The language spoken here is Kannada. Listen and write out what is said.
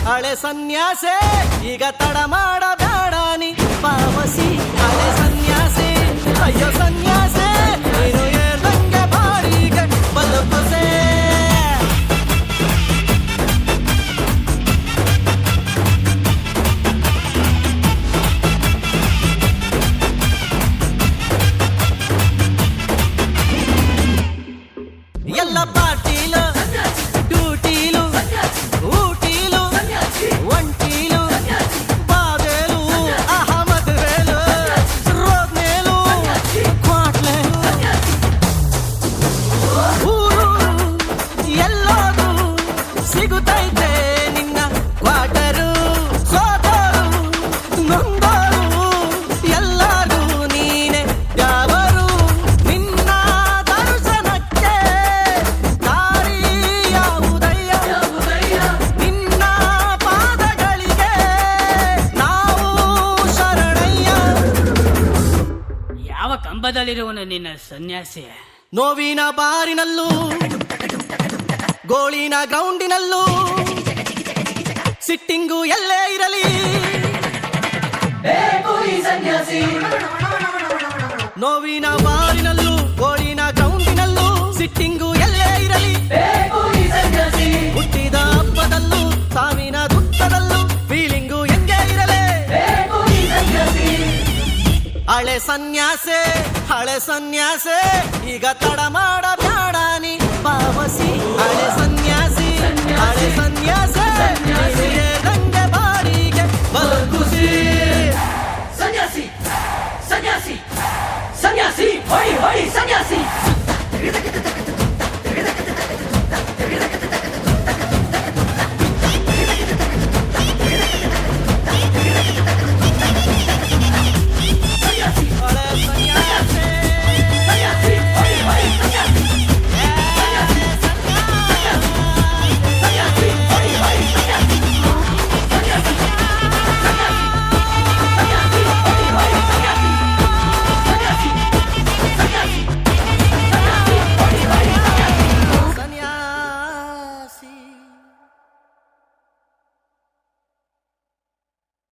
ಹಳೆ ಸನ್ಯಾಸೆ ಈಗ ತಡ ಮಾಡಬೇಡಾನಿ ಪಾವಸಿ ಹಳೆ ಸನ್ಯಾಸೆ ಅಯ್ಯೋ ಸನ್ಯಾಸೆ ನೀನು ಏರ್ದಂಗೆ ಬಾಡಿಗೆ ಬದುಕುಸೆ ಎಲ್ಲ ಪಾಟೀಲು ಡ್ಯೂಟೀಲು ಊಟೀಲು ಒಂಟೀಲು ಬಾದೇಲು ಅಹಮದ್ ವೇಲು ರೋದ್ನೇಲು ಕ್ವಾಟ್ಲೇಲು ಊರು ಎಲ್ಲೋದು ಸಿಗುತ್ತೈತೆ ನಿನ್ನ ಕ್ವಾಟರು ಸೋತರು ನೊಂದರು ಎಲ್ಲರೂ ನೀನೆ ಯಾವರು ನಿನ್ನ ದರ್ಶನಕ್ಕೆ ದಾರಿ ಯಾವುದಯ್ಯ ನಿನ್ನ ಪಾದಗಳಿಗೆ ನಾವು ಶರಣಯ್ಯ ಯಾವ ಕಂಬದಲ್ಲಿರುವನು ನಿನ್ನ ಸನ್ಯಾಸಿ? ನೋವಿನ ಬಾರಿನಲ್ಲೂ ಗೋಳಿನ ಗ್ರೌಂಡಿನಲ್ಲೂ ಸಿಟ್ಟಿಂಗು ಎಲ್ಲೇ ಇರಲಿ ನೋವಿನ ಬಾರಿನಲ್ಲೂ ಗೋಳಿನ ಗ್ರೌಂಡಿನಲ್ಲೂ ಸಿಟ್ಟಿಂಗು ಎಲ್ಲೇ ಇರಲಿ ಹುಟ್ಟಿದ ಹಬ್ಬದಲ್ಲೂ ಸಾವಿನ ದುಃಖದಲ್ಲೂ ಫೀಲಿಂಗು ಹೆಂಗೆ ಇರಲೇ ಹಳೆ ಸನ್ಯಾಸೆ ಈಗ ತಡ ಮಾಡಬೇಡಾನಿ ಪಾವಸಿ ಹಳೆ ಸನ್ಯಾಸಿ ನೀನು ಏರ್ದಂಗೆ ಬಾಡಿಗೆ ಬದುಕುಸಿ ಸನ್ಯಾಸಿ ಹೊಯ್